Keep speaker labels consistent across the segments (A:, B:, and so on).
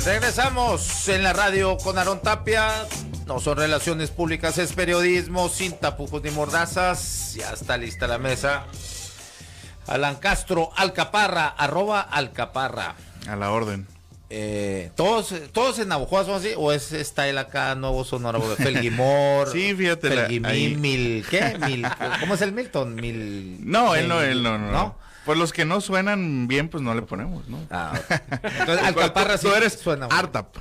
A: Regresamos en la radio con Aarón Tapia. No son relaciones públicas, es periodismo sin tapujos ni mordazas. Ya está lista la mesa. Alan Castro, Alcaparra, @Alcaparra.
B: A la orden.
A: ¿Todos en Navojoa son así? ¿O está él acá, Nuevo Sonora, Felguimor?
B: Sí, fíjate.
A: ¿Cómo es el Milton?
B: No, él no. Pues los que no suenan bien, pues no le ponemos, ¿no?
A: Entonces, Alcaparra sí
B: suena. Artap.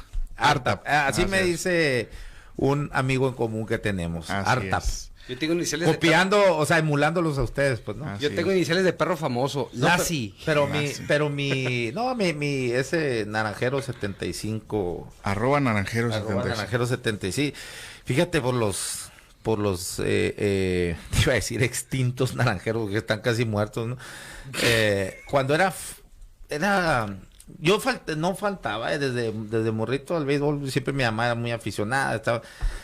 A: Así me dice un amigo en común que tenemos. Artap.
C: Yo tengo iniciales
A: copiando, o sea, emulándolos a ustedes, pues, ¿no?
C: Yo tengo iniciales de perro famoso.
A: Lassie. Ese Naranjero 75.
B: @Naranjero 75.
A: Naranjero 75. Fíjate por los iba a decir extintos naranjeros que están casi muertos, ¿no? Cuando no faltaba, desde morrito al béisbol, siempre mi mamá era muy aficionada,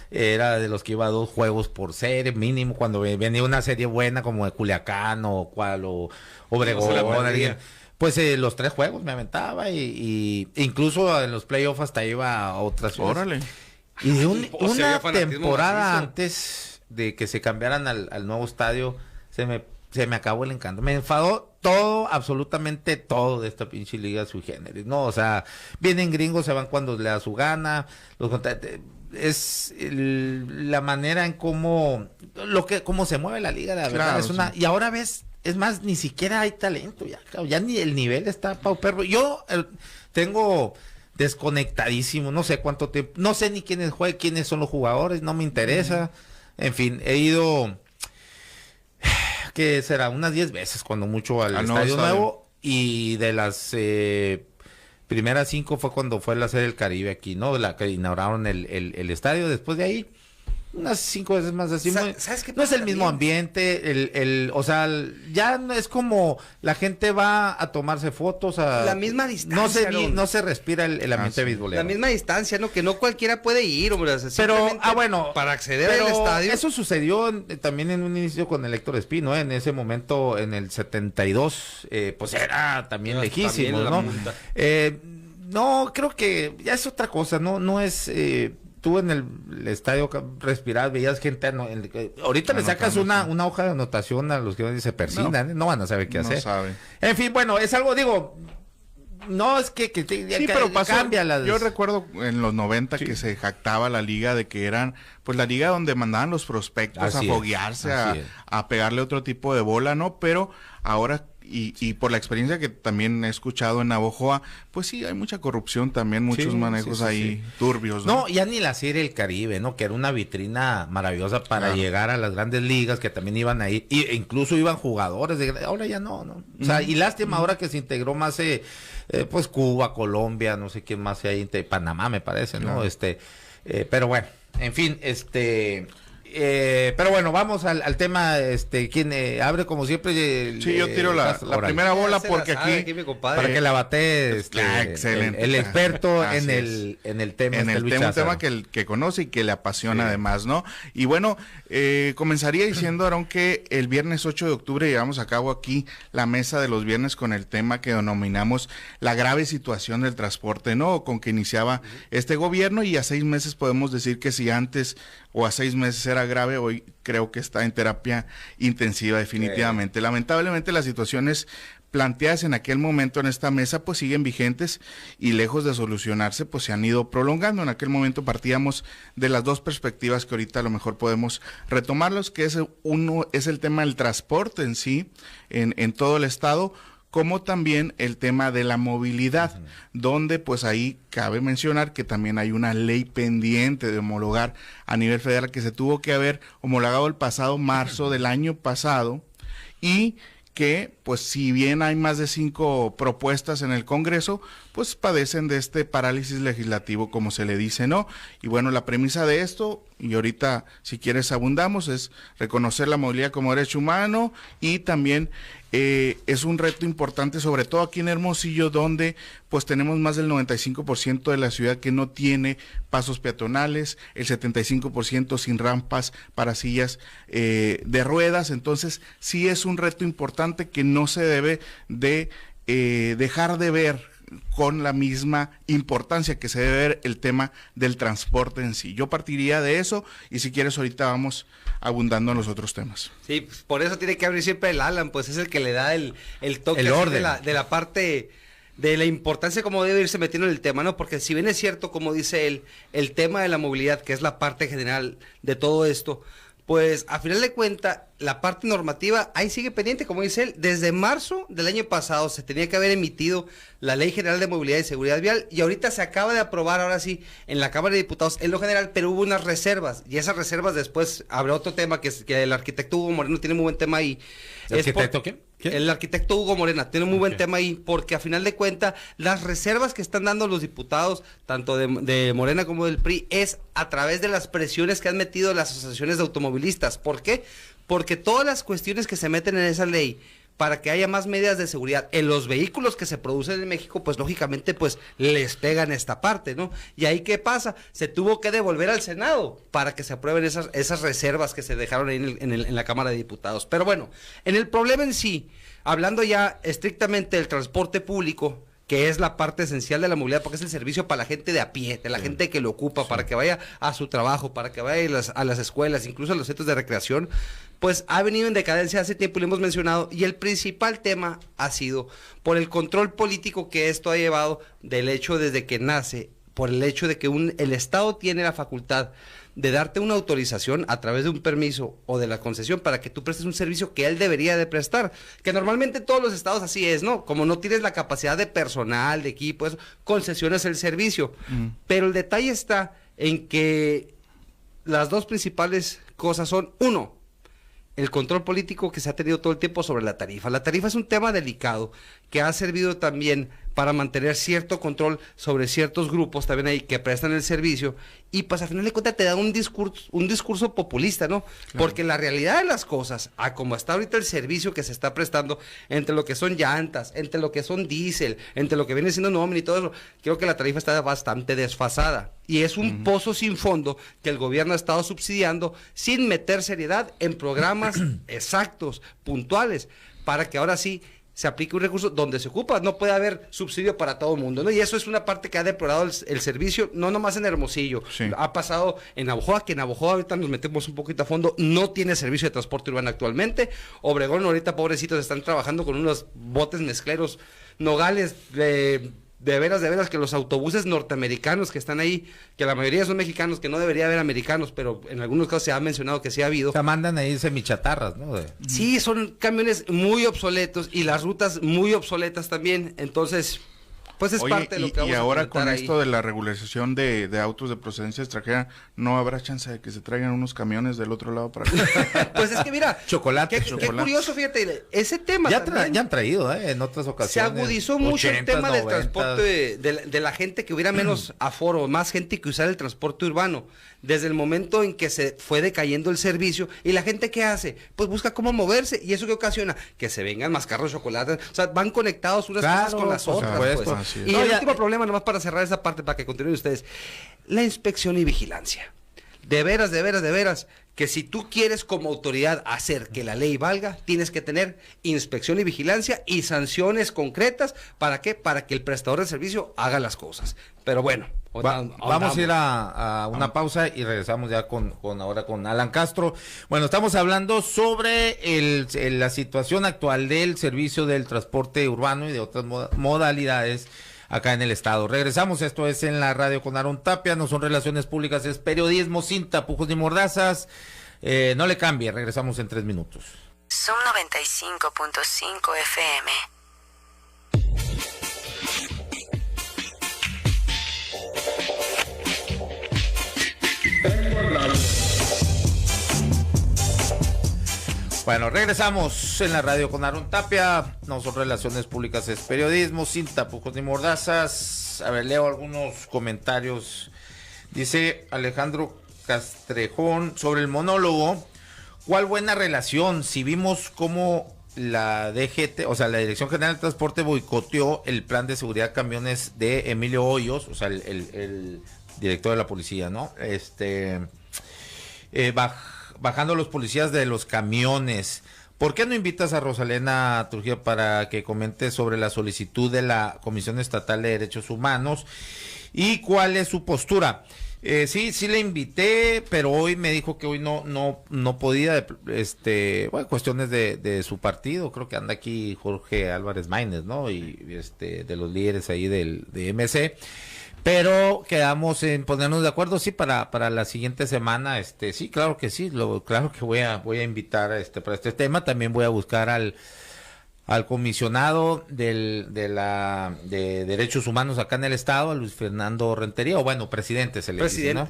A: era de los que iba a 2 juegos por serie, mínimo, cuando venía una serie buena como de Culiacán o Obregón, pues los 3 juegos me aventaba y incluso en los playoffs hasta iba a otras ciudades.
B: Órale.
A: Y de una temporada antes de que se cambiaran al nuevo estadio, se me acabó el encanto. Me enfadó absolutamente todo de esta pinche liga sui generis, ¿no? O sea, vienen gringos, se van cuando le da su gana, es la manera en cómo se mueve la liga, la verdad, y ahora ves, es más, ni siquiera hay talento, ya ni el nivel está pauperro. Yo tengo desconectadísimo, no sé cuánto tiempo, no sé ni quiénes juegan, quiénes son los jugadores, no me interesa, en fin, he ido, ¿qué será? Unas 10 veces cuando mucho al estadio nuevo, y de las primeras 5 fue cuando fue la Serie del Caribe aquí, ¿no? La que inauguraron el estadio. Después de ahí unas 5 veces más así.
C: ¿Sabes qué
A: no es el mismo ambiente, o sea, ya no es como la gente va a tomarse fotos
C: la misma distancia.
A: No se respira el ambiente beisbolero.
C: La misma distancia, ¿no? Que no cualquiera puede ir, hombre.
A: Pero,
C: para acceder al estadio.
A: Eso sucedió también en un inicio con el Héctor Espino, en ese momento, en el 72, pues era también lejísimo, ¿no? No, creo que ya es otra cosa, no es... Tú en el estadio respirabas, veías gente, ahorita le sacas una hoja de anotación a los que se persignan, no van a saber qué hacer.
B: Saben.
A: En fin, bueno, es algo, digo, no es que
B: pero cambia yo recuerdo en los 90 que se jactaba la liga de que eran, pues la liga donde mandaban los prospectos a foguearse, a pegarle otro tipo de bola, ¿no? Pero ahora... Y por la experiencia que también he escuchado en Navojoa, pues sí, hay mucha corrupción también, muchos manejos turbios, ¿no?
A: No, ya ni la Serie del Caribe, ¿no? Que era una vitrina maravillosa para llegar a las grandes ligas, que también iban ahí, e incluso iban jugadores, ahora ya no. O sea, y lástima ahora que se integró más, pues Cuba, Colombia, no sé quién más hay, Panamá me parece, ¿no? Pero bueno, en fin, pero bueno, vamos al tema, quien abre como siempre.
B: Sí, yo tiro la primera bola porque aquí
A: para que la bate
B: excelente.
A: el experto en el tema.
B: En el tema, un tema que conoce y que le apasiona además, ¿no? Y bueno, comenzaría diciendo, Aarón, que el viernes 8 de octubre llevamos a cabo aquí la mesa de los viernes con el tema que denominamos la grave situación del transporte, ¿no? Con que iniciaba este gobierno, y a 6 meses podemos decir que si antes o a 6 meses era grave, hoy creo que está en terapia intensiva definitivamente. Lamentablemente las situaciones planteadas en aquel momento en esta mesa pues siguen vigentes y lejos de solucionarse pues se han ido prolongando. En aquel momento partíamos de las 2 perspectivas que ahorita a lo mejor podemos retomarlos, que uno es el tema del transporte en sí, en todo el estado, como también el tema de la movilidad, donde pues ahí cabe mencionar que también hay una ley pendiente de homologar a nivel federal que se tuvo que haber homologado el pasado marzo del año pasado, y que pues si bien hay más de 5 propuestas en el Congreso, pues padecen de este parálisis legislativo, como se le dice, ¿no? Y bueno, la premisa de esto, y ahorita si quieres abundamos, es reconocer la movilidad como derecho humano, y también es un reto importante, sobre todo aquí en Hermosillo, donde pues tenemos más del 95% de la ciudad que no tiene pasos peatonales, el 75% sin rampas para sillas de ruedas. Entonces sí es un reto importante que no se debe de dejar de ver con la misma importancia que se debe ver el tema del transporte en sí. Yo partiría de eso y si quieres ahorita vamos abundando en los otros temas.
C: Sí, pues por eso tiene que abrir siempre el Alan, pues es el que le da el toque
A: el orden
C: de la parte de la importancia como debe irse metiendo en el tema, ¿no? Porque si bien es cierto, como dice él, el tema de la movilidad, que es la parte general de todo esto, pues a final de cuentas, la parte normativa ahí sigue pendiente, como dice él. Desde marzo del año pasado se tenía que haber emitido la Ley General de Movilidad y Seguridad Vial y ahorita se acaba de aprobar, ahora sí, en la Cámara de Diputados en lo general, pero hubo unas reservas y esas reservas después habrá otro tema que el arquitecto Hugo Moreno tiene muy buen tema ahí.
A: ¿El arquitecto qué?
C: El arquitecto Hugo Morena tiene muy buen tema ahí, porque a final de cuentas, las reservas que están dando los diputados, tanto de Morena como del PRI, es a través de las presiones que han metido las asociaciones de automovilistas. ¿Por qué? Porque todas las cuestiones que se meten en esa ley, para que haya más medidas de seguridad en los vehículos que se producen en México, pues lógicamente pues les pegan esta parte, ¿no? Y ahí ¿qué pasa? Se tuvo que devolver al Senado para que se aprueben esas reservas que se dejaron ahí en la Cámara de Diputados. Pero bueno, en el problema en sí, hablando ya estrictamente del transporte público, que es la parte esencial de la movilidad, porque es el servicio para la gente de a pie, de la gente que lo ocupa, para que vaya a su trabajo, para que vaya a las escuelas, incluso a los centros de recreación, pues ha venido en decadencia hace tiempo, lo hemos mencionado, y el principal tema ha sido por el control político que esto ha llevado del hecho desde que nace, por el hecho de que el Estado tiene la facultad de darte una autorización a través de un permiso o de la concesión para que tú prestes un servicio que él debería de prestar, que normalmente en todos los estados así es, ¿no? Como no tienes la capacidad de personal, de equipo, eso, concesionas el servicio. Pero el detalle está en que las dos principales cosas son, uno, el control político que se ha tenido todo el tiempo sobre la tarifa. La tarifa es un tema delicado que ha servido también para mantener cierto control sobre ciertos grupos también ahí que prestan el servicio y pues al final de cuentas te da un discurso populista, ¿no? Claro. Porque la realidad de las cosas, a como está ahorita el servicio que se está prestando, entre lo que son llantas, entre lo que son diésel, entre lo que viene siendo nómina y todo eso, creo que la tarifa está bastante desfasada y es un pozo sin fondo que el gobierno ha estado subsidiando sin meter seriedad en programas exactos, puntuales, para que ahora sí se aplique un recurso donde se ocupa, no puede haber subsidio para todo el mundo, ¿no? Y eso es una parte que ha deplorado el servicio, no nomás en Hermosillo, sí. Ha pasado en Navojoa, que en Navojoa ahorita nos metemos un poquito a fondo, no tiene servicio de transporte urbano actualmente. Obregón ahorita, pobrecitos, están trabajando con unos botes mezcleros, Nogales, de veras que los autobuses norteamericanos que están ahí, que la mayoría son mexicanos, que no debería haber americanos, pero en algunos casos se ha mencionado que sí ha habido.
A: O sea, mandan ahí semichatarras, ¿no?
C: Sí, son camiones muy obsoletos y las rutas muy obsoletas también, entonces pues es parte de lo que vamos a
B: ahora con
C: ahí.
B: Esto de la regularización de autos de procedencia extranjera, ¿no habrá chance de que se traigan unos camiones del otro lado para acá?
C: Pues es que mira,
A: chocolate.
C: Qué curioso, fíjate, ese tema
A: ya han traído, en otras ocasiones.
C: Se agudizó mucho
A: 80s,
C: el tema
A: 90s.
C: del transporte, de la gente que hubiera menos aforo, más gente que usara el transporte urbano, desde el momento en que se fue decayendo el servicio, y la gente ¿qué hace? Pues busca cómo moverse, y eso que ocasiona que se vengan más carros de chocolate, o sea, van conectados unas cosas con las otras, pues. Y el último problema, nomás para cerrar esa parte, para que continúen ustedes, la inspección y vigilancia. De veras, que si tú quieres como autoridad hacer que la ley valga, tienes que tener inspección y vigilancia y sanciones concretas. ¿Para qué? Para que el prestador de servicio haga las cosas. Pero bueno,
A: vamos a ir a una pausa y regresamos ya ahora con Alan Castro. Bueno, estamos hablando sobre la situación actual del servicio del transporte urbano y de otras modalidades acá en el estado. Regresamos, esto es En la Radio con Aarón Tapia, no son relaciones públicas, es periodismo sin tapujos ni mordazas. No le cambie, regresamos en 3 minutos.
D: Son 95.5 FM.
A: Bueno, regresamos en la Radio con Aarón Tapia, no son relaciones públicas, es periodismo, sin tapujos ni mordazas. A ver, leo algunos comentarios. Dice Alejandro Castrejón sobre el monólogo, ¿cuál buena relación? Si vimos cómo la DGT, o sea, la Dirección General de Transporte boicoteó el plan de seguridad de camiones de Emilio Hoyos, o sea, el director de la policía, ¿no? Bajando los policías de los camiones. ¿Por qué no invitas a Rosalena Trujillo para que comente sobre la solicitud de la Comisión Estatal de Derechos Humanos y cuál es su postura? Sí le invité, pero hoy me dijo que hoy no podía, bueno, cuestiones de su partido. Creo que anda aquí Jorge Álvarez Maínez, ¿no? Y de los líderes ahí de MC. Pero quedamos en ponernos de acuerdo, sí, para la siguiente semana, sí, claro que sí, claro que voy a invitar para este tema. También voy a buscar al comisionado de Derechos Humanos acá en el estado, a Luis Fernando Rentería, o bueno, presidente se le dice, ¿no?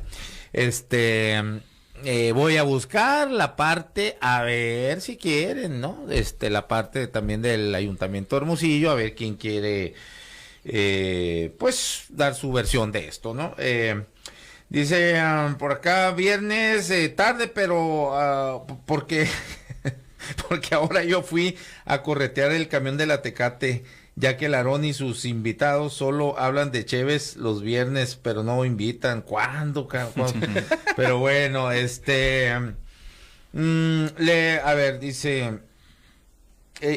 A: Voy a buscar la parte, a ver si quieren, ¿no? La parte también del Ayuntamiento de Hermosillo, a ver quién quiere pues dar su versión de esto, ¿no? Dice por acá viernes tarde, pero porque ahora yo fui a corretear el camión de la Tecate, ya que el Aarón y sus invitados solo hablan de cheves los viernes, pero no invitan. ¿Cuándo? Pero bueno, a ver, dice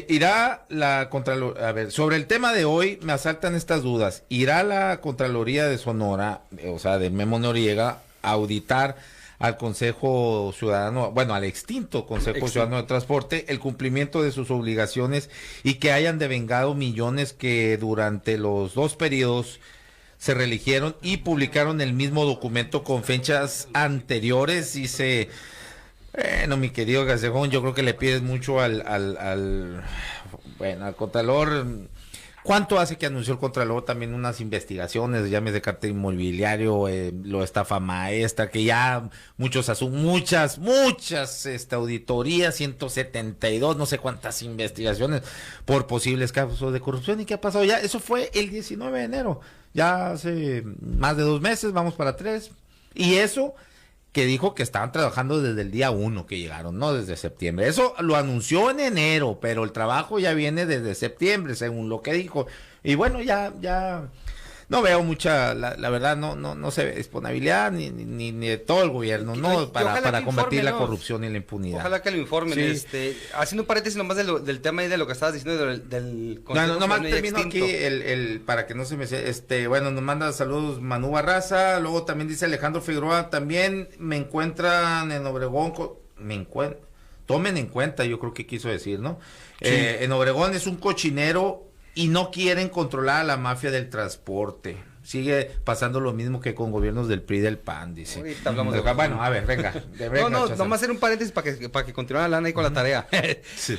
A: irá la Contraloría, a ver, sobre el tema de hoy me asaltan estas dudas. ¿Irá la Contraloría de Sonora, o sea, de Memo Noriega, a auditar al Consejo Ciudadano, bueno, al extinto Consejo Ciudadano de Transporte, el cumplimiento de sus obligaciones y que hayan devengado millones que durante los 2 periodos se reeligieron y publicaron el mismo documento con fechas anteriores? Dice... Bueno, mi querido Gasejón, yo creo que le pides mucho al Contralor. ¿Cuánto hace que anunció el Contralor también unas investigaciones, llámese cartel inmobiliario, lo estafa maestra, que ya muchas auditorías, 172, no sé cuántas investigaciones por posibles casos de corrupción? ¿Y qué ha pasado? Ya, eso fue el 19 de enero, ya hace más de 2 meses, vamos para 3, y eso... que dijo que estaban trabajando desde el día 1 que llegaron, no desde septiembre. Eso lo anunció en enero, pero el trabajo ya viene desde septiembre, según lo que dijo. Y bueno, ya no veo mucha, la verdad, no se ve disponibilidad ni de todo el gobierno, ¿no? Para combatir la corrupción y la impunidad.
C: Ojalá que lo informen.
A: Sí.
C: Haciendo un paréntesis nomás del tema ahí de lo que estabas diciendo del
A: Consejo. Nomás termino aquí para que no se me... bueno, nos manda saludos Manu Barraza, luego también dice Alejandro Figueroa, también me encuentran en Obregón, tomen en cuenta, yo creo que quiso decir, ¿no? Sí. En Obregón es un cochinero y no quieren controlar a la mafia del transporte. Sigue pasando lo mismo que con gobiernos del PRI y del PAN, dice.
C: Ahorita hablamos de...
A: Bueno, a ver, venga.
C: Nomás hacer un paréntesis para que continúe la ahí con la tarea. Sí.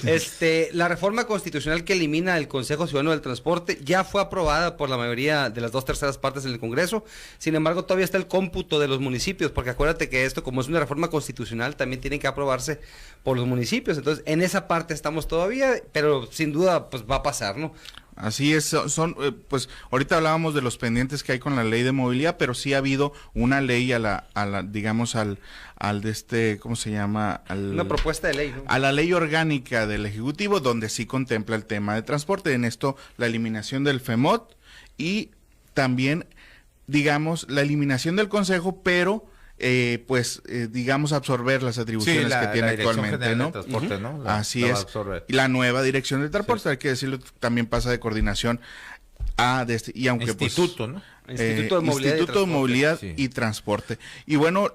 C: La reforma constitucional que elimina el Consejo Ciudadano del Transporte ya fue aprobada por la mayoría de las 2/3 partes en el Congreso. Sin embargo, todavía está el cómputo de los municipios, porque acuérdate que esto, como es una reforma constitucional, también tiene que aprobarse por los municipios. Entonces, en esa parte estamos todavía, pero sin duda, pues va a pasar, ¿no?
B: Así es, pues ahorita hablábamos de los pendientes que hay con la ley de movilidad, pero sí ha habido una ley digamos ¿cómo se llama?
C: Una propuesta de ley, ¿no?
B: A la ley orgánica del Ejecutivo, donde sí contempla el tema de transporte, en esto la eliminación del FEMOT y también, digamos, la eliminación del Consejo, pero... digamos, absorber las atribuciones que tiene actualmente, ¿no?
A: ¿no?
B: Así es. Y la nueva dirección del transporte, hay que decirlo, también pasa de coordinación y aunque
A: Instituto, ¿no?
C: Instituto de
B: Movilidad y Transporte. Y bueno,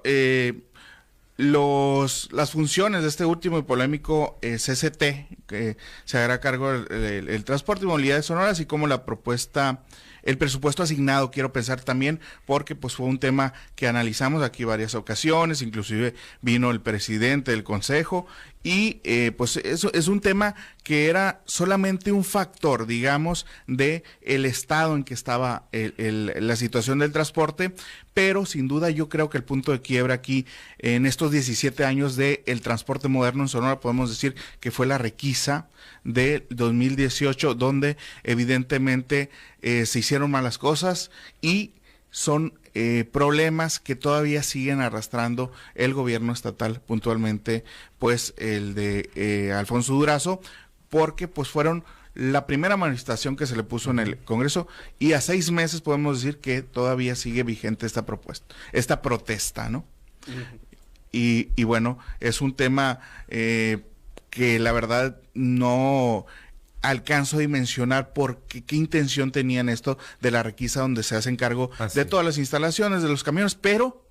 B: las funciones de este último y polémico CCT, que se hará cargo el transporte y movilidad de Sonora, así como el presupuesto asignado, quiero pensar también, porque pues fue un tema que analizamos aquí varias ocasiones, inclusive vino el presidente del consejo, y pues eso es un tema que era solamente un factor, digamos, de el estado en que estaba la situación del transporte, pero sin duda yo creo que el punto de quiebra aquí, en estos 17 años del transporte moderno en Sonora, podemos decir que fue la requisa de 2018, donde evidentemente se hicieron malas cosas y son problemas que todavía siguen arrastrando el gobierno estatal, puntualmente pues el de Alfonso Durazo, porque pues fueron la primera manifestación que se le puso en el Congreso y a 6 meses podemos decir que todavía sigue vigente esta protesta, ¿no? Y bueno, es un tema que la verdad no alcanzo a dimensionar qué intención tenían esto de la requisa, donde se hacen cargo de todas las instalaciones de los camiones, pero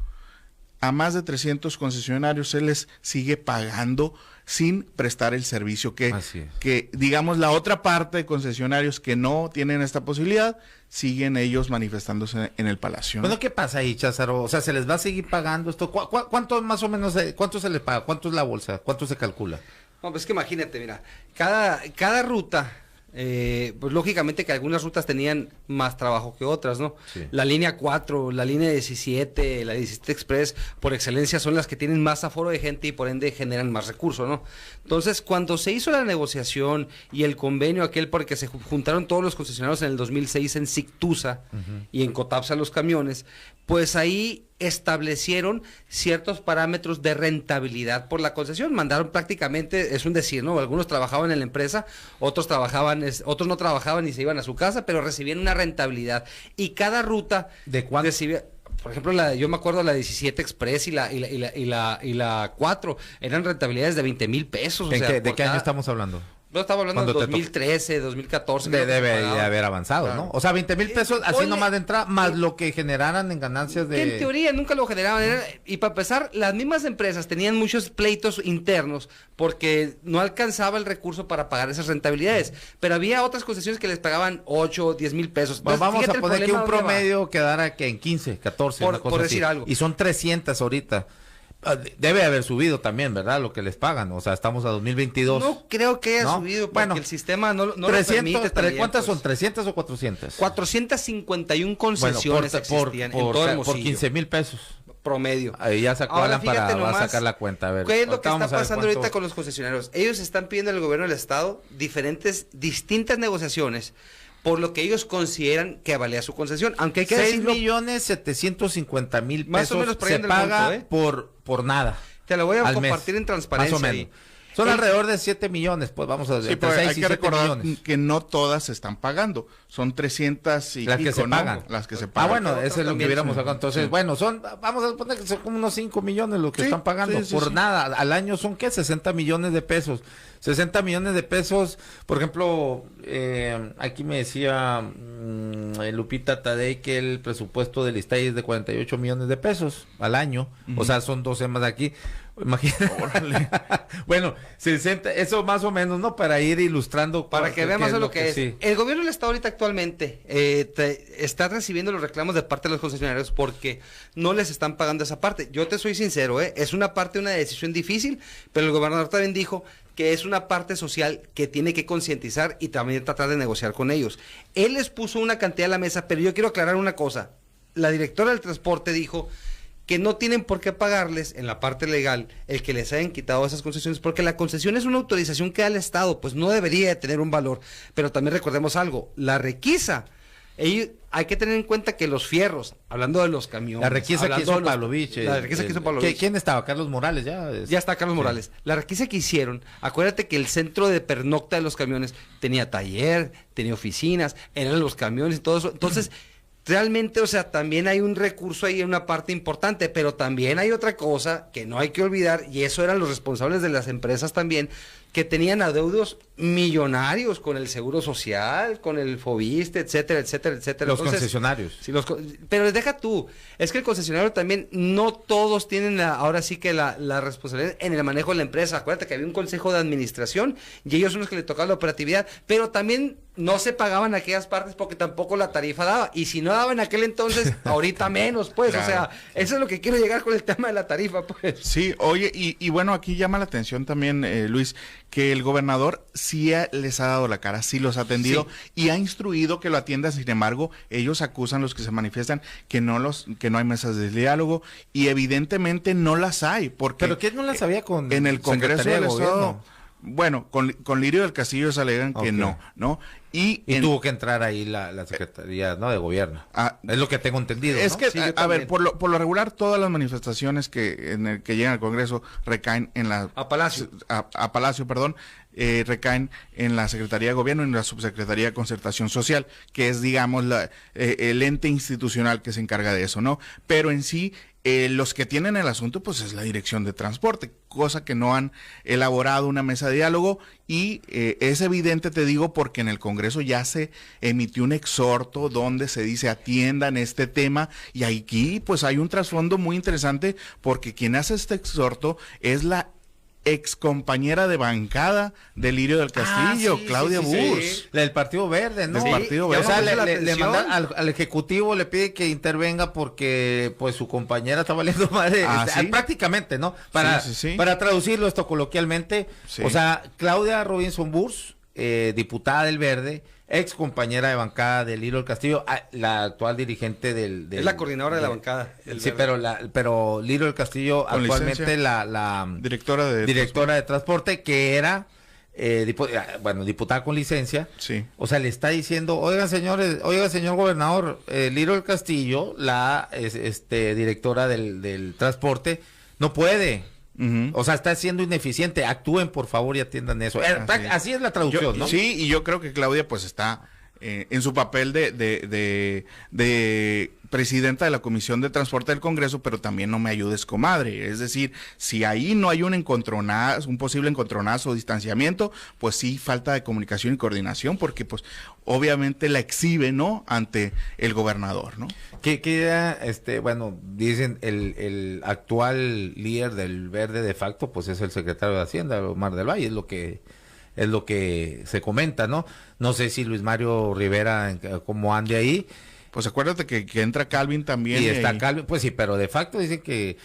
B: a más de 300 concesionarios se les sigue pagando sin prestar el servicio, que digamos la otra parte de concesionarios que no tienen esta posibilidad, siguen ellos manifestándose en el Palacio.
A: Bueno, ¿qué pasa ahí, Cházaro? O sea, ¿se les va a seguir pagando esto? ¿Cuánto más o menos, cuánto se les paga? ¿Cuánto es la bolsa? ¿Cuánto se calcula?
C: No, pues que imagínate, mira, cada ruta, pues lógicamente que algunas rutas tenían más trabajo que otras, ¿no? Sí. La línea 4, la línea 17, la 17 Express, por excelencia son las que tienen más aforo de gente y por ende generan más recursos, ¿no? Entonces, cuando se hizo la negociación y el convenio aquel por el que se juntaron todos los concesionarios en el 2006 en Sictusa y en Cotapsa los camiones, pues ahí establecieron ciertos parámetros de rentabilidad por la concesión. Mandaron prácticamente, es un decir, ¿no? Algunos trabajaban en la empresa, otros no trabajaban y se iban a su casa, pero recibían una rentabilidad. Y cada ruta
A: ¿de cuánto
C: recibía? Por ejemplo, yo me acuerdo la 17 Express y la 4 eran rentabilidades de 20,000 pesos.
A: ¿De qué año estamos hablando?
C: No, estaba hablando de 2013, 2014.
A: Debe de haber avanzado, claro, ¿no? O sea, 20,000 pesos así nomás de entrada, más lo que generaran en ganancias de...
C: En teoría nunca lo generaban. Y para empezar, las mismas empresas tenían muchos pleitos internos porque no alcanzaba el recurso para pagar esas rentabilidades. Pero había otras concesiones que les pagaban 8, 10,000 pesos.
A: Entonces, vamos a poner que un promedio quedara que en 15, 14, una cosa
C: por decir
A: así.
C: Algo.
A: Y son 300 ahorita. Debe haber subido también, ¿verdad? Lo que les pagan. O sea, estamos a 2022.
C: No creo que haya subido porque el sistema no 300, lo permite también,
A: ¿cuántas son? ¿300 o 400?
C: 451 concesiones existían en todo Hermosillo.
A: Por 15,000 pesos.
C: Promedio.
A: Ahí ya sacó Alan va a sacar la cuenta. A ver,
C: ¿qué es lo que está pasando ahorita con los concesionarios? Ellos están pidiendo al gobierno del estado distintas negociaciones por lo que ellos consideran que valía su concesión, aunque hay que
A: 6,750,000 pesos
C: más o menos
A: se paga por nada.
C: Te lo voy a compartir en transparencia.
A: Más o menos. Son alrededor de 7 millones, pues vamos a decir.
B: Sí, pero hay que recordar que no todas se están pagando. Son 300 y
A: las que se pagan.
B: Las que se pagan.
A: Bueno, eso es lo que hubiéramos sacado. Entonces, bueno, vamos a poner que son como unos 5 millones los que están pagando por nada. Al año son, ¿qué? 60 millones de pesos. 60 millones de pesos, por ejemplo, aquí me decía Lupita Tadei que el presupuesto del ISSSTE es de 48 millones de pesos al año. O sea, son 12 más de aquí. Imagínate. Bueno, 60, eso más o menos, ¿no? Para ir ilustrando.
C: Para que veamos lo que es. Sí. El gobierno del estado ahorita actualmente está recibiendo los reclamos de parte de los concesionarios porque no les están pagando esa parte. Yo te soy sincero, es una decisión difícil, pero el gobernador también dijo que es una parte social que tiene que concientizar y también tratar de negociar con ellos. Él les puso una cantidad a la mesa, pero yo quiero aclarar una cosa. La directora del transporte dijo que no tienen por qué pagarles en la parte legal el que les hayan quitado esas concesiones, porque la concesión es una autorización que da el Estado, pues no debería de tener un valor. Pero también recordemos algo, la requisa, hay que tener en cuenta que los fierros, hablando de los camiones...
A: La requisa que hizo Pavlovich.
C: La requisa que hizo Pavlovich.
A: ¿Quién estaba? ¿Carlos Morales?
C: Ya está Carlos Morales. La requisa que hicieron, acuérdate que el centro de pernocta de los camiones tenía taller, tenía oficinas, eran los camiones y todo eso. Entonces... Realmente, o sea, también hay un recurso ahí en una parte importante, pero también hay otra cosa que no hay que olvidar, y eso eran los responsables de las empresas también, que tenían adeudos millonarios con el Seguro Social, con el Fobiste, etcétera, etcétera, etcétera.
A: Los concesionarios.
C: Sí, pero deja tú, es que el concesionario también, no todos tienen ahora sí que la responsabilidad en el manejo de la empresa. Acuérdate que había un consejo de administración y ellos son los que le tocaba la operatividad, pero también no se pagaban aquellas partes porque tampoco la tarifa daba, y si no daba en aquel entonces, ahorita menos, pues, claro. O sea, eso es lo que quiero llegar con el tema de la tarifa, pues.
B: Sí, oye, y bueno, aquí llama la atención también, Luis, que el gobernador sí les ha dado la cara, sí los ha atendido y ha instruido que lo atiendan. Sin embargo, ellos acusan, los que se manifiestan, que no hay mesas de diálogo, y evidentemente no las hay, porque...
A: ¿Pero qué no las había con
B: en el Congreso del Estado? Bueno, con Lirio del Castillo se alegan que no. Y
A: tuvo que entrar ahí la Secretaría de Gobierno. Es lo que tengo entendido.
B: Es
A: ¿no?
B: que, a ver, por lo regular, todas las manifestaciones que llegan al Congreso recaen en la...
C: A Palacio.
B: A Palacio, perdón. Recaen en la Secretaría de Gobierno y en la Subsecretaría de Concertación Social, que es, digamos, el ente institucional que se encarga de eso, ¿no? Pero en sí... Los que tienen el asunto, pues es la Dirección de Transporte, cosa que no han elaborado una mesa de diálogo y es evidente, te digo, porque en el Congreso ya se emitió un exhorto donde se dice atiendan este tema y aquí pues hay un trasfondo muy interesante porque quien hace este exhorto es la ex compañera de bancada de Lirio del Castillo, Claudia Burs.
A: La del Partido Verde, ¿no?
B: Del Partido Verde.
A: O sea, le manda al Ejecutivo, le pide que intervenga porque pues su compañera está valiendo madre,
B: ¿sí?
A: Prácticamente, ¿no? Para traducirlo esto coloquialmente, o sea, Claudia Robinson Burs, diputada del Verde, ex compañera de bancada de Lirio del Castillo, la actual dirigente del
C: es la coordinadora de la bancada.
A: Sí, pero Lirio del Castillo
B: con
A: actualmente
B: licencia,
A: la
B: directora
A: de transporte que era diputada con licencia.
B: Sí.
A: O sea, le está diciendo, oiga señor gobernador, Lirio del Castillo, directora del transporte, no puede. O sea, está siendo ineficiente. Actúen, por favor, y atiendan eso. Así es la traducción, ¿no?
B: Sí, y yo creo que Claudia pues está en su papel de presidenta de la Comisión de Transporte del Congreso, pero también no me ayudes, comadre. Es decir, si ahí no hay un posible encontronazo o distanciamiento, pues sí, falta de comunicación y coordinación, porque pues obviamente la exhibe, ¿no? Ante el gobernador, ¿no?
A: Dicen el actual líder del Verde de facto, pues es el secretario de Hacienda, Omar del Valle, es lo que se comenta, ¿no? No sé si Luis Mario Rivera, cómo ande ahí.
B: Pues acuérdate que entra Calvin también.
A: Y está Calvin, pues sí, pero de facto dicen que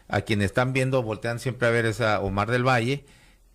A: a quienes están viendo voltean siempre a ver esa Omar del Valle.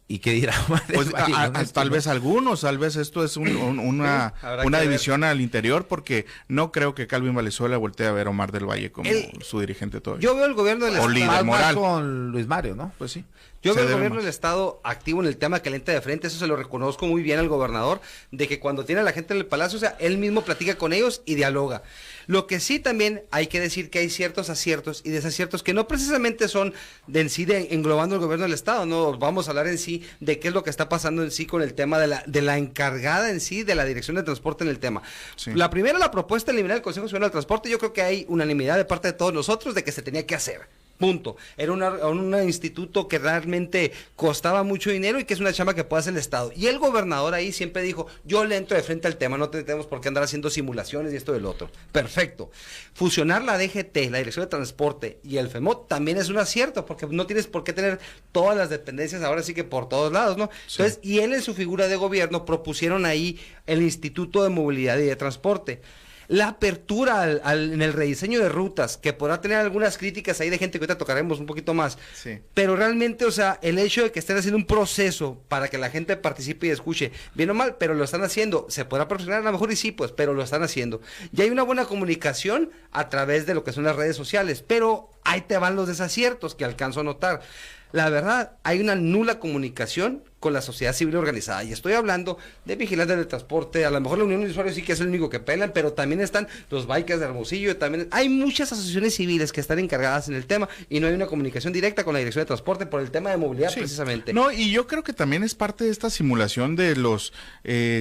A: ¿Y qué dirá Omar del Valle?
B: Tal vez algunos, tal vez esto es una división al interior, porque no creo que Calvin Valenzuela voltee a ver a Omar del Valle como su dirigente todavía.
C: Yo veo el gobierno del
A: Estado más con Luis Mario, ¿no?
B: Pues sí.
C: Yo veo el gobierno del Estado activo en el tema caliente de frente, eso se lo reconozco muy bien al gobernador, de que cuando tiene a la gente en el palacio, o sea, él mismo platica con ellos y dialoga. Lo que sí también hay que decir que hay ciertos aciertos y desaciertos que no precisamente son englobando el gobierno del Estado, no vamos a hablar en sí de qué es lo que está pasando en sí con el tema de la encargada en sí de la Dirección de Transporte en el tema. Sí. La primera, la propuesta de eliminar el Consejo Nacional del Transporte, yo creo que hay unanimidad de parte de todos nosotros de que se tenía que hacer. Punto. Era un instituto que realmente costaba mucho dinero y que es una chamba que puede hacer el Estado. Y el gobernador ahí siempre dijo, yo le entro de frente al tema, no tenemos por qué andar haciendo simulaciones y esto y el otro. Perfecto. Fusionar la DGT, la Dirección de Transporte y el FEMOT también es un acierto, porque no tienes por qué tener todas las dependencias ahora sí que por todos lados, ¿no? Sí. Entonces, y él en su figura de gobierno propusieron ahí el Instituto de Movilidad y de Transporte. La apertura en el rediseño de rutas, que podrá tener algunas críticas ahí de gente que ahorita tocaremos un poquito más, sí. Pero realmente, o sea, el hecho de que estén haciendo un proceso para que la gente participe y escuche, bien o mal, pero lo están haciendo, se podrá perfeccionar a lo mejor y sí, pues, pero lo están haciendo. Y hay una buena comunicación a través de lo que son las redes sociales, pero ahí te van los desaciertos que alcanzo a notar. La verdad, hay una nula comunicación con la sociedad civil organizada. Y estoy hablando de vigilantes del transporte, a lo mejor la Unión de Usuarios sí que es el único que pelan, pero también están los bikers de Hermosillo, también hay muchas asociaciones civiles que están encargadas en el tema y no hay una comunicación directa con la Dirección de Transporte por el tema de movilidad, sí. Precisamente.
B: No, y yo creo que también es parte de esta simulación de los,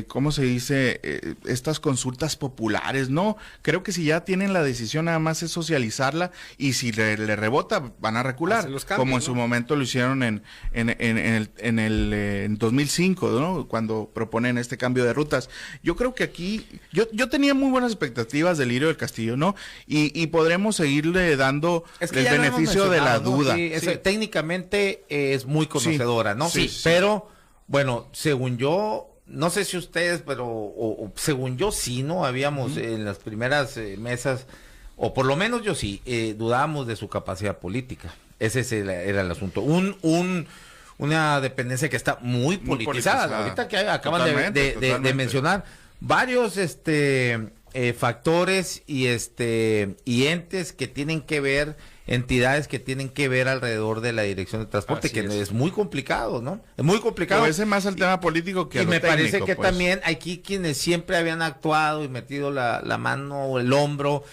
B: ¿cómo se dice? Estas consultas populares, ¿no? Creo que si ya tienen la decisión, nada más es socializarla y si le rebota, van a recular, cambios, como en su momento lo hicieron en 2005, ¿no? Cuando proponen este cambio de rutas. Yo creo que aquí, yo tenía muy buenas expectativas del Lirio del Castillo, ¿no? Y podremos seguirle dando el beneficio de la duda.
A: Sí, sí. Técnicamente es muy conocedora, ¿no? Sí. Pero, bueno, según yo, no sé si ustedes, pero según yo sí, ¿no? Habíamos en las primeras mesas, o por lo menos yo sí, dudábamos de su capacidad política. Ese era el asunto. Una dependencia que está muy politizada. Ahorita que acaban de mencionar varios factores y entes que tienen que ver, entidades que tienen que ver alrededor de la Dirección de Transporte, que es muy complicado, ¿no? Es muy complicado.
B: Pero ese más al tema político que
A: y
B: a lo
A: me
B: técnico,
A: parece que
B: pues.
A: también aquí quienes siempre habían actuado y metido la mano o el hombro,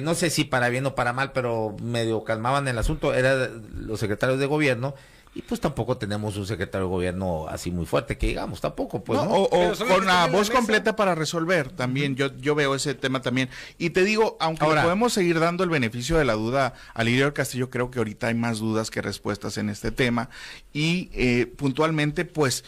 A: no sé si para bien o para mal, pero medio calmaban el asunto, eran los secretarios de gobierno, Y pues tampoco tenemos un secretario de gobierno así muy fuerte, que digamos, tampoco, pues,
B: no,
A: ¿no?
B: O con la voz completa para resolver, también, yo veo ese tema también. Y te digo, aunque le podemos seguir dando el beneficio de la duda a Lirio del Castillo, creo que ahorita hay más dudas que respuestas en este tema. Y puntualmente, pues,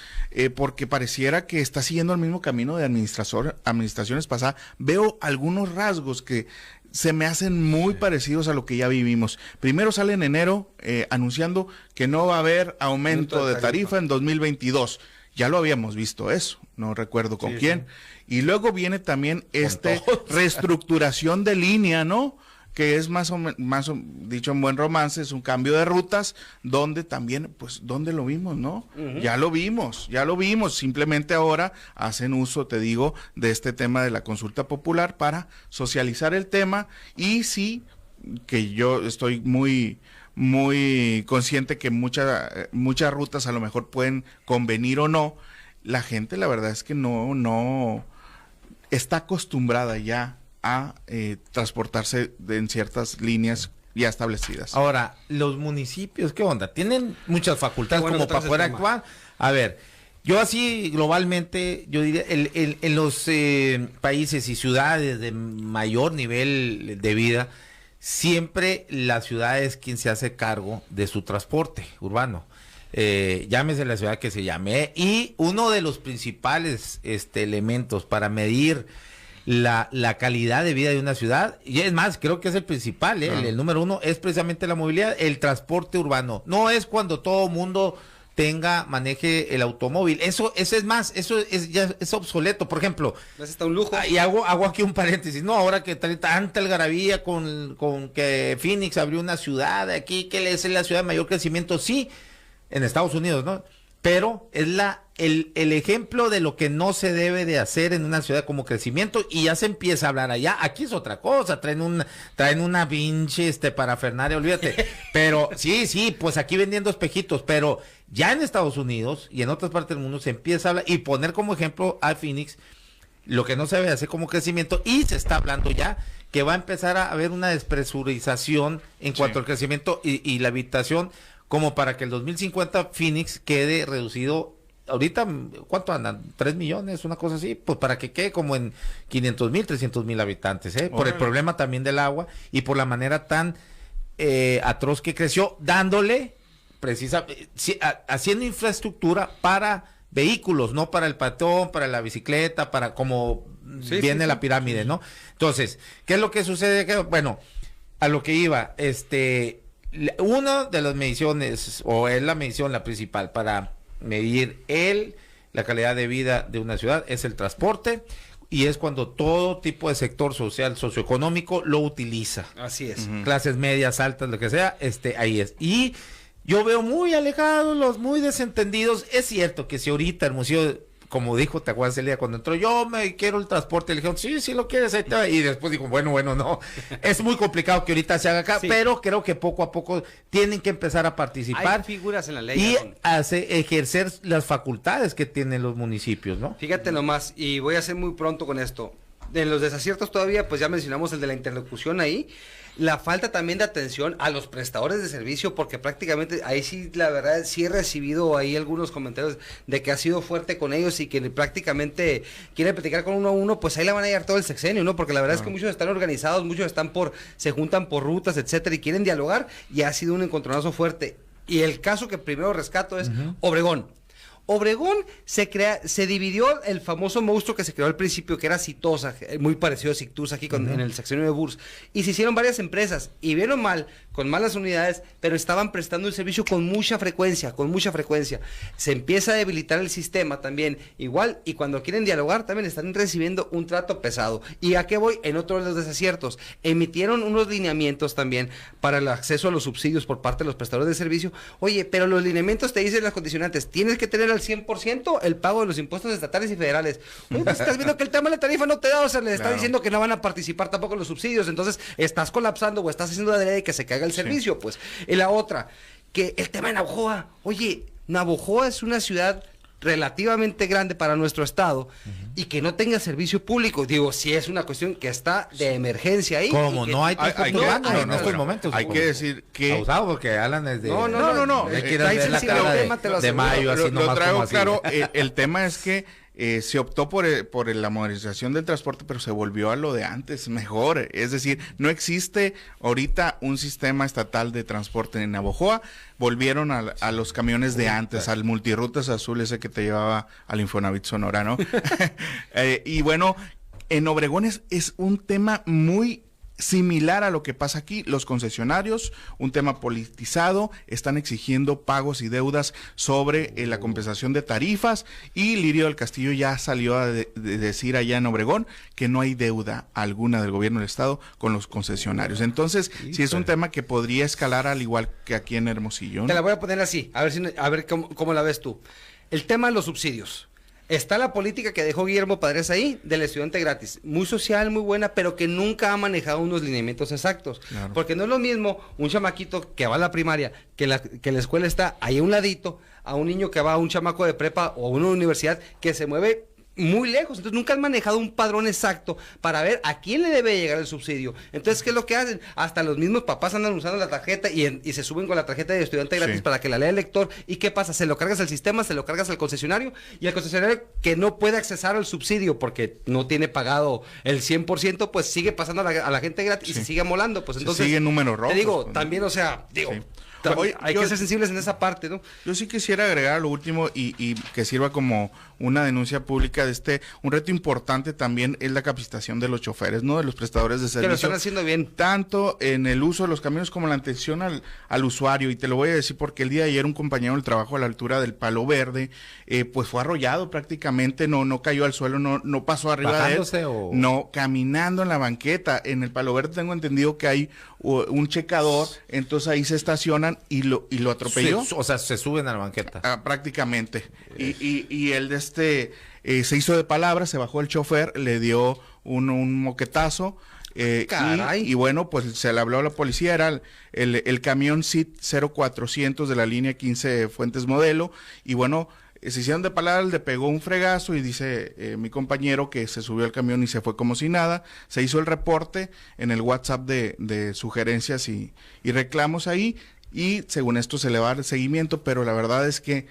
B: porque pareciera que está siguiendo el mismo camino de administraciones pasadas, veo algunos rasgos que se me hacen muy parecidos a lo que ya vivimos. Primero sale en enero anunciando que no va a haber aumento de tarifa en 2022. Ya lo habíamos visto eso, no recuerdo con quién. Sí. Y luego viene también reestructuración de línea, ¿no? Que es más dicho en buen romance, es un cambio de rutas, donde también, pues, ¿dónde lo vimos, no? Ya lo vimos, simplemente ahora hacen uso, te digo, de este tema de la consulta popular para socializar el tema, y sí, que yo estoy muy consciente que muchas rutas a lo mejor pueden convenir o no. La gente, la verdad es que no está acostumbrada ya a transportarse en ciertas líneas ya establecidas.
A: Ahora, los municipios, ¿qué onda? Tienen muchas facultades como para poder actuar. A ver, yo así globalmente, yo diría, en los países y ciudades de mayor nivel de vida, siempre la ciudad es quien se hace cargo de su transporte urbano. Llámese la ciudad que se llame. Y uno de los principales elementos para medir la calidad de vida de una ciudad, y es más, creo que es el principal, el número uno, es precisamente la movilidad, el transporte urbano. No es cuando todo mundo maneje el automóvil. Eso es más, eso ya es obsoleto. Por ejemplo,
C: ¿no es hasta un lujo?
A: Y hago aquí un paréntesis, no, ahora que tanta algarabía con que Phoenix abrió una ciudad aquí, que es la ciudad de mayor crecimiento, sí, en Estados Unidos, ¿no? Pero es el ejemplo de lo que no se debe de hacer en una ciudad como crecimiento, y ya se empieza a hablar allá. Aquí es otra cosa, traen una pinche parafernalia, olvídate. Pero sí, pues aquí vendiendo espejitos, pero ya en Estados Unidos y en otras partes del mundo se empieza a hablar y poner como ejemplo a Phoenix, lo que no se debe hacer como crecimiento, y se está hablando ya que va a empezar a haber una despresurización en cuanto al crecimiento y la habitación, como para que el 2050 Phoenix quede reducido. Ahorita, ¿cuánto andan? 3 millones, una cosa así, pues para que quede como en 500,000, 300,000 habitantes, por el problema también del agua y por la manera tan atroz que creció, dándole haciendo infraestructura para vehículos, no para el peatón, para la bicicleta, para como viene la pirámide, ¿no? Entonces, ¿qué es lo que sucede? Bueno, a lo que iba, una de las mediciones, o es la medición la principal para medir la calidad de vida de una ciudad, es el transporte, y es cuando todo tipo de sector social, socioeconómico lo utiliza.
C: Así es.
A: Clases medias, altas, lo que sea, ahí es. Y yo veo muy alejados, muy desentendidos. Es cierto que si ahorita el museo, como dijo, ¿te acuerdas el día cuando entró? Yo me quiero el transporte, le dijeron, sí lo quieres, ahí te va. Y después dijo, bueno, no. Es muy complicado que ahorita se haga acá, pero creo que poco a poco tienen que empezar a participar.
C: Hay figuras en la ley.
A: Y ejercer las facultades que tienen los municipios, ¿no?
C: Fíjate nomás, y voy a ser muy pronto con esto. En los desaciertos todavía, pues ya mencionamos el de la interlocución ahí. La falta también de atención a los prestadores de servicio, porque prácticamente ahí sí, la verdad, sí he recibido ahí algunos comentarios de que ha sido fuerte con ellos y que prácticamente quieren platicar con uno a uno, pues ahí la van a llevar todo el sexenio, ¿no? Porque la verdad es que muchos están organizados, muchos se juntan por rutas, etcétera, y quieren dialogar, y ha sido un encontronazo fuerte. Y el caso que primero rescato es Obregón. Obregón se dividió el famoso monstruo que se creó al principio, que era Citosa, muy parecido a Cictus aquí en el sexenio de Burs, y se hicieron varias empresas, y bien o mal, con malas unidades, pero estaban prestando el servicio con mucha frecuencia. Se empieza a debilitar el sistema también, igual, y cuando quieren dialogar también están recibiendo un trato pesado. ¿Y a qué voy? En otro de los desaciertos, emitieron unos lineamientos también para el acceso a los subsidios por parte de los prestadores de servicio. Oye, pero los lineamientos te dicen las condicionantes, tienes que tener al 100% el pago de los impuestos estatales y federales. Oye, pues estás viendo que el tema de la tarifa no te da, o sea, le está diciendo que no van a participar tampoco en los subsidios, entonces estás colapsando o estás haciendo la de que se caiga el servicio, pues. Y la otra, que el tema de Navojoa, oye, Navojoa es una ciudad relativamente grande para nuestro estado y que no tenga servicio público. Digo, si es una cuestión que está de emergencia ahí.
A: Como no hay transporte urbano en estos momentos.
B: Hay que decir que...
A: Abusado porque hablan desde...
B: No.
A: Hay que ir a ver la cara de mayo, así nomás.
B: Lo traigo
A: como así.
B: claro, el tema es que se optó por la modernización del transporte, pero se volvió a lo de antes, mejor. Es decir, no existe ahorita un sistema estatal de transporte en Navojoa. Volvieron a los camiones de antes, al multirrutas azul ese que te llevaba al Infonavit Sonora, ¿no? Y bueno, en Obregón es un tema muy similar a lo que pasa aquí. Los concesionarios, un tema politizado, están exigiendo pagos y deudas sobre la compensación de tarifas, y Lirio del Castillo ya salió a decir allá en Obregón que no hay deuda alguna del gobierno del estado con los concesionarios. Entonces, sí es un tema que podría escalar al igual que aquí en Hermosillo, ¿no?
C: Te la voy a poner así, a ver cómo la ves tú. El tema de los subsidios. Está la política que dejó Guillermo Padres ahí, del estudiante gratis, muy social, muy buena, pero que nunca ha manejado unos lineamientos exactos. Claro. Porque no es lo mismo un chamaquito que va a la primaria, que la escuela está ahí a un ladito, a un niño que va a un chamaco de prepa o a una universidad que se mueve muy lejos. Entonces nunca han manejado un padrón exacto para ver a quién le debe llegar el subsidio. Entonces, ¿qué es lo que hacen? Hasta los mismos papás andan usando la tarjeta y se suben con la tarjeta de estudiante gratis para que la lea el lector. ¿Y qué pasa? Se lo cargas al sistema, se lo cargas al concesionario, y el concesionario que no puede accesar al subsidio porque no tiene pagado el 100%, pues sigue pasando a la gente gratis y se sigue amolando. Pues entonces,
B: sigue números rojos.
C: Te digo, también, o sea, Oye, hay que ser sensibles en esa parte, ¿no?
B: Yo sí quisiera agregar lo último y que sirva como una denuncia pública de un reto importante también es la capacitación de los choferes, ¿no? De los prestadores de servicio.
C: Que lo están haciendo bien.
B: Tanto en el uso de los camiones como en la atención al usuario. Y te lo voy a decir porque el día de ayer un compañero del trabajo a la altura del Palo Verde, pues fue arrollado prácticamente, no cayó al suelo, no pasó arriba de él. No, caminando en la banqueta. En el Palo Verde tengo entendido que hay un checador, entonces ahí se estacionan y lo atropelló.
A: O sea, se suben a la banqueta.
B: Prácticamente. Y él se hizo de palabras, se bajó el chofer, le dio un moquetazo. Y bueno, pues se le habló a la policía, era el camión CIT 0400 de la línea 15 Fuentes Modelo, y bueno, se hicieron de palabras, le pegó un fregazo y dice mi compañero que se subió al camión y se fue como si nada. Se hizo el reporte en el WhatsApp de sugerencias y reclamos ahí, y según esto se le va a dar seguimiento, pero la verdad es que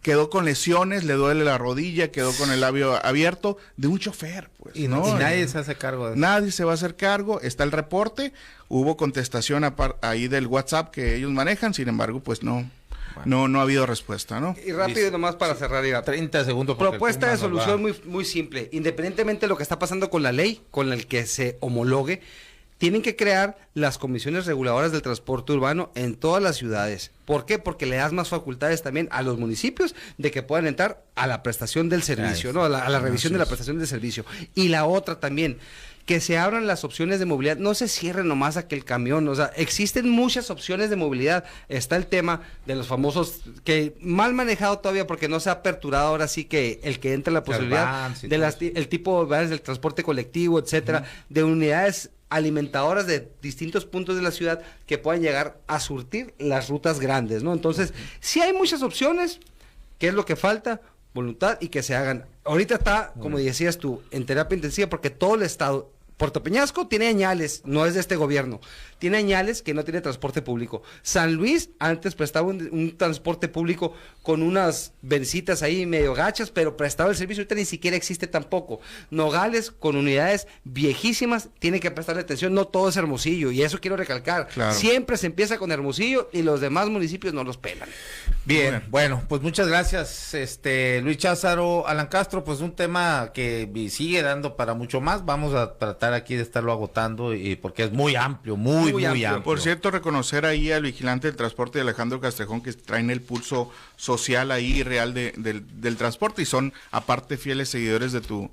B: quedó con lesiones, le duele la rodilla, quedó con el labio abierto de un chofer, pues.
A: Y nadie se hace cargo de eso.
B: Nadie se va a hacer cargo, está el reporte, hubo contestación ahí del WhatsApp que ellos manejan, sin embargo, pues no ha habido respuesta, ¿no?
C: Y rápido nomás para cerrar,
A: 30 segundos.
C: Propuesta de solución muy simple. Independientemente de lo que está pasando con la ley, con el que se homologue, tienen que crear las comisiones reguladoras del transporte urbano en todas las ciudades. ¿Por qué? Porque le das más facultades también a los municipios de que puedan entrar a la prestación del servicio, ¿no? A la revisión de la prestación del servicio. Y la otra también, que se abran las opciones de movilidad, no se cierren nomás a que el camión, o sea, existen muchas opciones de movilidad. Está el tema de los famosos, que mal manejado todavía porque no se ha aperturado ahora sí que el que entra la posibilidad el tipo de vans del transporte colectivo, etcétera, de unidades alimentadoras de distintos puntos de la ciudad que puedan llegar a surtir las rutas grandes, ¿no? Entonces, sí hay muchas opciones. ¿Qué es lo que falta? Voluntad y que se hagan. Ahorita está, como decías tú, en terapia intensiva porque todo el estado, Puerto Peñasco tiene añales, no es de este gobierno, tiene añales que no tiene transporte público. San Luis antes prestaba un transporte público con unas vencitas ahí medio gachas, pero prestaba el servicio, ahorita ni siquiera existe tampoco. Nogales con unidades viejísimas, tiene que prestarle atención, no todo es Hermosillo, y eso quiero recalcar. Claro. Siempre se empieza con Hermosillo y los demás municipios no los pelan.
A: Bien, bueno, pues muchas gracias, Luis Cházaro, Alan Castro, pues un tema que sigue dando para mucho más. Vamos a tratar aquí de estarlo agotando y porque es muy amplio, muy amplio.
B: Por cierto, reconocer ahí al vigilante del transporte, Alejandro Castrejón, que traen el pulso social ahí real del transporte y son aparte fieles seguidores de tu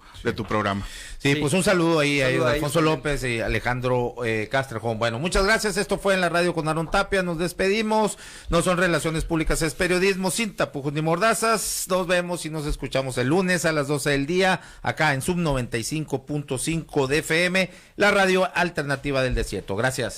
B: programa.
A: Sí, pues un saludo ahí a Alfonso López y Alejandro Castrejón. Bueno, muchas gracias. Esto fue en la radio con Aaron Tapia. Nos despedimos. No son relaciones públicas, es periodismo sin tapujos ni mordazas. Nos vemos y nos escuchamos el lunes a las 12 del día acá en Sub 95.5 de FM, la radio alternativa del desierto. Gracias.